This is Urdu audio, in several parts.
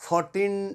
14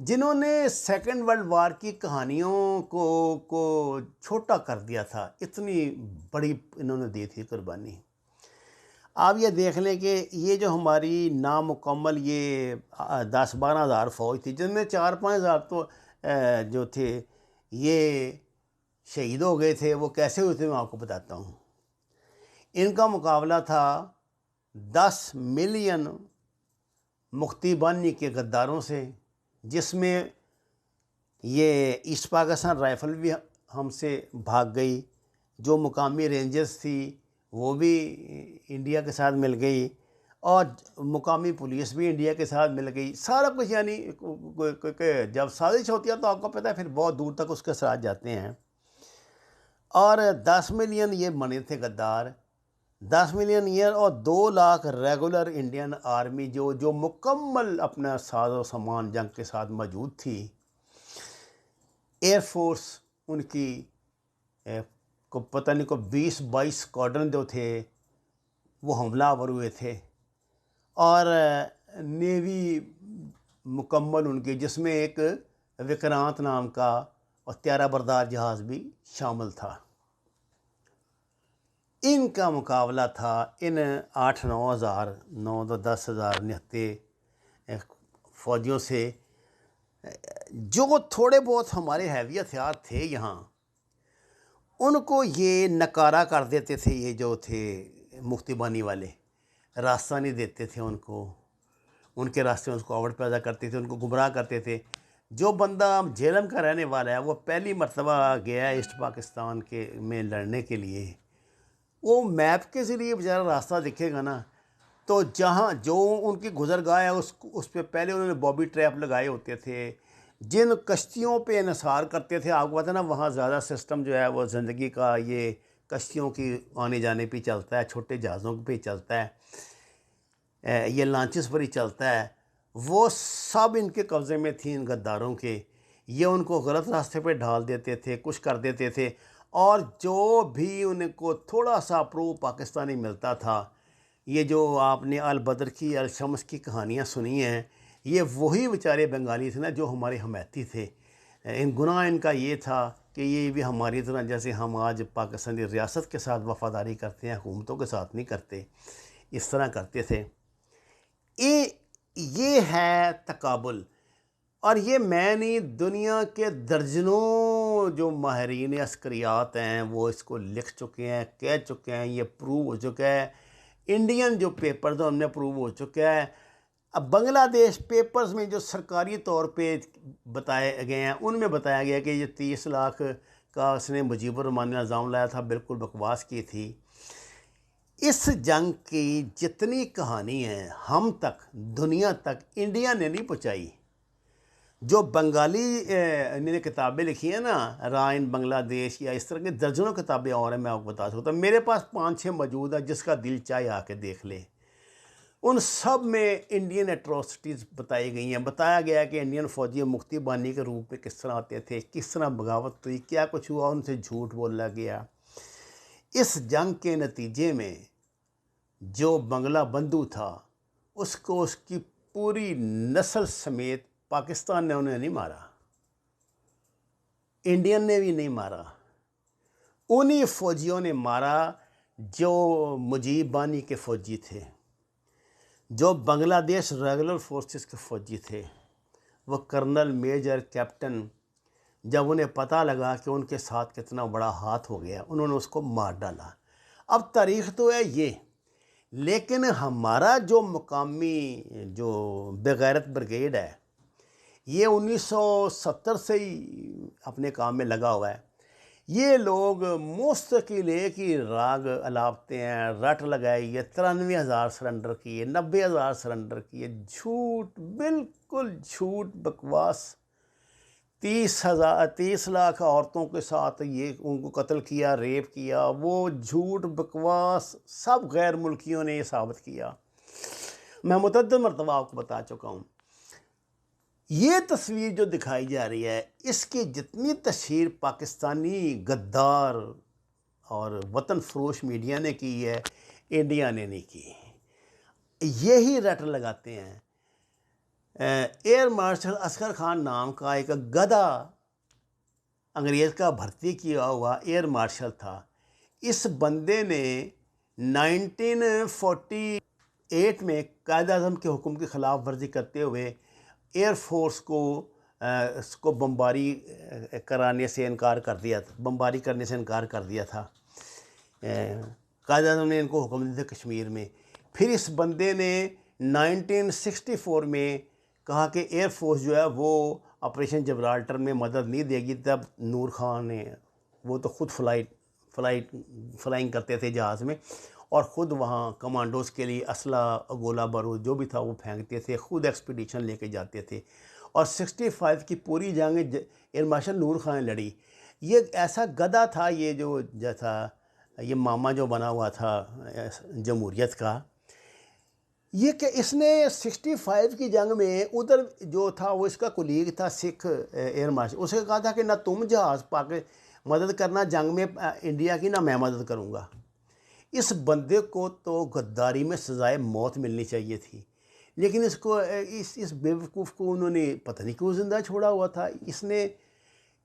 جنہوں نے سیکنڈ ورلڈ وار کی کہانیوں کو چھوٹا کر دیا تھا، اتنی بڑی انہوں نے دی تھی قربانی۔ آپ یہ دیکھ لیں کہ یہ جو ہماری نامکمل یہ 10-12 ہزار فوج تھی، جن میں 4-5 ہزار تو جو تھے یہ شہید ہو گئے تھے، وہ کیسے ہوئے تھے میں آپ کو بتاتا ہوں۔ ان کا مقابلہ تھا 10 ملین مختی بانی کے غداروں سے، جس میں یہ ایسٹ پاکستان رائفل بھی ہم سے بھاگ گئی، جو مقامی رینجرز تھی وہ بھی انڈیا کے ساتھ مل گئی، اور مقامی پولیس بھی انڈیا کے ساتھ مل گئی، سارا کچھ یعنی جب سازش ہوتی ہے تو آپ کو پتہ ہے پھر بہت دور تک اس کے ساتھ جاتے ہیں۔ اور 10 ملین یہ بنے تھے غدار، 10 ملین یہ، اور 2 لاکھ ریگولر انڈین آرمی جو مکمل اپنا ساز و سامان جنگ کے ساتھ موجود تھی۔ ایئر فورس ان کی کو پتہ نہیں کو 20-22 اسکواڈرن جو تھے وہ حملہ آور ہوئے تھے، اور نیوی مکمل ان کی، جس میں ایک وکرانت نام کا اور طیارہ بردار جہاز بھی شامل تھا۔ ان کا مقابلہ تھا ان 8-9 ہزار 9-10 ہزار نہتے فوجیوں سے، جو تھوڑے بہت ہمارے ہیوی ہتھیار تھے یہاں، ان کو یہ نکارہ کر دیتے تھے۔ یہ جو تھے مفتی بانی والے راستہ نہیں دیتے تھے ان کو، ان کے راستے میں اس کو آوٹ پیدا کرتے تھے، ان کو گمراہ کرتے تھے۔ جو بندہ جہلم کا رہنے والا ہے، وہ پہلی مرتبہ گیا ہے ایسٹ پاکستان کے میں لڑنے کے لیے، وہ میپ کے ذریعے بیچارہ راستہ دکھے گا نا، تو جہاں جو ان کی گزرگاہ ہے اس پہ پہلے انہوں نے بوبی ٹریپ لگائے ہوتے تھے، جن کشتیوں پہ انحصار کرتے تھے۔ آپ کو پتہ نا وہاں زیادہ سسٹم جو ہے وہ زندگی کا یہ کشتیوں کی آنے جانے پہ چلتا ہے، چھوٹے جہازوں پہ چلتا ہے، یہ لانچز پر ہی چلتا ہے۔ وہ سب ان کے قبضے میں تھیں، ان غداروں کے۔ یہ ان کو غلط راستے پہ ڈھال دیتے تھے، کچھ کر دیتے تھے، اور جو بھی ان کو تھوڑا سا اپروو پاکستانی ملتا تھا، یہ جو آپ نے البدر کی الشمس کی کہانیاں سنی ہیں، یہ وہی بیچارے بنگالی تھے نا جو ہمارے حمایتی تھے۔ گناہ ان کا یہ تھا کہ یہ بھی ہماری طرح، جیسے ہم آج پاکستانی ریاست کے ساتھ وفاداری کرتے ہیں، حکومتوں کے ساتھ نہیں کرتے، اس طرح کرتے تھے۔ یہ ہے تقابل، اور یہ میں نہیں، دنیا کے درجنوں جو ماہرین عسکریات ہیں وہ اس کو لکھ چکے ہیں، کہہ چکے ہیں، یہ پروو ہو چکا ہے۔ انڈین جو پیپرز ہم نے پروو ہو چکا ہے۔ اب بنگلہ دیش پیپرز میں جو سرکاری طور پہ بتائے گئے ہیں، ان میں بتایا گیا کہ یہ 30 لاکھ کا اس نے مجیب الرحمان نے الزام لایا تھا، بالکل بکواس کی تھی۔ اس جنگ کی جتنی کہانی ہے ہم تک، دنیا تک انڈیا نے نہیں پہنچائی۔ جو بنگالی نے کتابیں لکھی ہیں نا، رائن بنگلہ دیش یا اس طرح کی درجنوں کتابیں اور ہیں، میں آپ کو بتا سکتا ہوں، میرے پاس 5-6 موجود ہیں، جس کا دل چاہے آ کے دیکھ لے۔ ان سب میں انڈین ایٹروسٹیز بتائی گئی ہیں، بتایا گیا کہ انڈین فوجی مختی بانی کے روپ میں کس طرح آتے تھے، کس طرح بغاوت ہوئی، کیا کچھ ہوا، ان سے جھوٹ بولا گیا۔ اس جنگ کے نتیجے میں جو بنگلہ بندو تھا، اس کو اس کی پوری نسل سمیت پاکستان نے انہیں نہیں مارا، انڈین نے بھی نہیں مارا، انہی فوجیوں نے مارا جو مجیب بانی کے فوجی تھے، جو بنگلہ دیش ریگولر فورسز کے فوجی تھے۔ وہ کرنل، میجر، کیپٹن، جب انہیں پتہ لگا کہ ان کے ساتھ کتنا بڑا ہاتھ ہو گیا، انہوں نے اس کو مار ڈالا۔ اب تاریخ تو ہے یہ، لیکن ہمارا جو مقامی جو بغیرت بریگیڈ ہے، یہ 1970 سے ہی اپنے کام میں لگا ہوا ہے۔ یہ لوگ مستقل ایک ہی راگ الاپتے ہیں، رٹ لگائی ہے، 93,000 سرنڈر کیے، 90,000 سرنڈر کیے، جھوٹ، بالکل جھوٹ، بکواس۔ 30 لاکھ عورتوں کے ساتھ یہ ان کو قتل کیا، ریپ کیا، وہ جھوٹ، بکواس، سب غیر ملکیوں نے یہ ثابت کیا۔ میں متعدد مرتبہ آپ کو بتا چکا ہوں۔ یہ تصویر جو دکھائی جا رہی ہے، اس کی جتنی تشہیر پاکستانی غدار اور وطن فروش میڈیا نے کی ہے، انڈیا نے نہیں کی۔ یہی رٹ لگاتے ہیں ایئر مارشل اصغر خان نام کا ایک گدھا انگریز کا بھرتی کیا ہوا ایئر مارشل تھا. اس بندے نے 1948 میں قائد اعظم کے حکم کی خلاف ورزی کرتے ہوئے ایئر فورس کو بمباری کرانے سے انکار کر دیا تھا، بمباری کرنے سے انکار کر دیا تھا. قائد اعظم نے ان کو حکم دیا تھا کشمیر میں. پھر اس بندے نے 1964 میں کہا کہ ایئر فورس جو ہے وہ آپریشن جبرالٹر میں مدد نہیں دے گی. تب نور خان نے، وہ تو خود فلائنگ کرتے تھے جہاز میں، اور خود وہاں کمانڈوز کے لیے اسلحہ، گولہ بارود جو بھی تھا وہ پھینکتے تھے، خود ایکسپیڈیشن لے کے جاتے تھے. اور 65 کی پوری جنگ ایئر مارشل نور خان نے لڑی. یہ ایسا گدھا تھا یہ جو تھا، یہ ماما جو بنا ہوا تھا جمہوریت کا، یہ کہ اس نے 65 کی جنگ میں ادھر جو تھا وہ اس کا کولیگ تھا سکھ ایئر مارشل، اس نے کہا تھا کہ نہ تم جہاز پا کے مدد کرنا جنگ میں انڈیا کی، نہ میں مدد کروں گا. اس بندے کو تو غداری میں سزائے موت ملنی چاہیے تھی، لیکن اس کو اس بیوقوف کو انہوں نے پتہ نہیں کیوں زندہ چھوڑا ہوا تھا. اس نے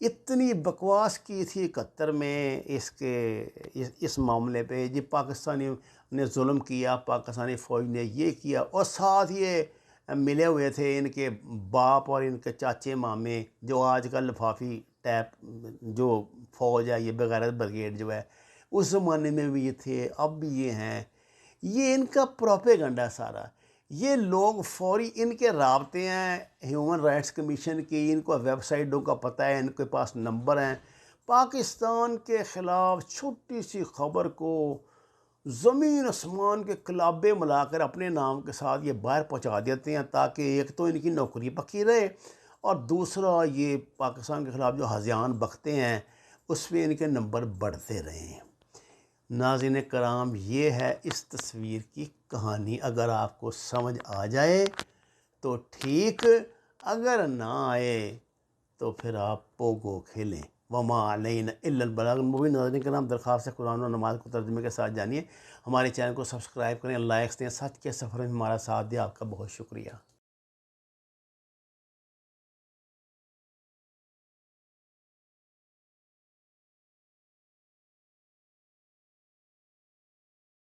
اتنی بکواس کی تھی 71 میں اس معاملے پہ، جی پاکستانی نے ظلم کیا، پاکستانی فوج نے یہ کیا، اور ساتھ یہ ملے ہوئے تھے ان کے باپ اور ان کے چاچے مامے جو آج کل لفافی ٹیپ جو فوج ہے، یہ بغیرت بریگیڈ جو ہے، اس زمانے میں بھی یہ تھے، اب بھی یہ ہیں. یہ ان کا پروپیگنڈا سارا. یہ لوگ فوری ان کے رابطے ہیں ہیومن رائٹس کمیشن کی، ان کو ویب سائٹوں کا پتہ ہے، ان کے پاس نمبر ہیں. پاکستان کے خلاف چھوٹی سی خبر کو زمین آسمان کے کلابے ملا کر اپنے نام کے ساتھ یہ باہر پہنچا دیتے ہیں، تاکہ ایک تو ان کی نوکری پکی رہے، اور دوسرا یہ پاکستان کے خلاف جو ہذیان بکتے ہیں اس میں ان کے نمبر بڑھتے رہیں. ناظرین کرام، یہ ہے اس تصویر کی کہانی. اگر آپ کو سمجھ آ جائے تو ٹھیک، اگر نہ آئے تو پھر آپ پوگو کھیلیں. وما علینا الا البلاغ المبین. ناظرین کرام، درخواست ہے قرآن و نماز کو ترجمے کے ساتھ جانیے. ہمارے چینل کو سبسکرائب کریں، لائکس دیں، سچ کے سفر میں ہمارا ساتھ دیں. آپ کا بہت شکریہ.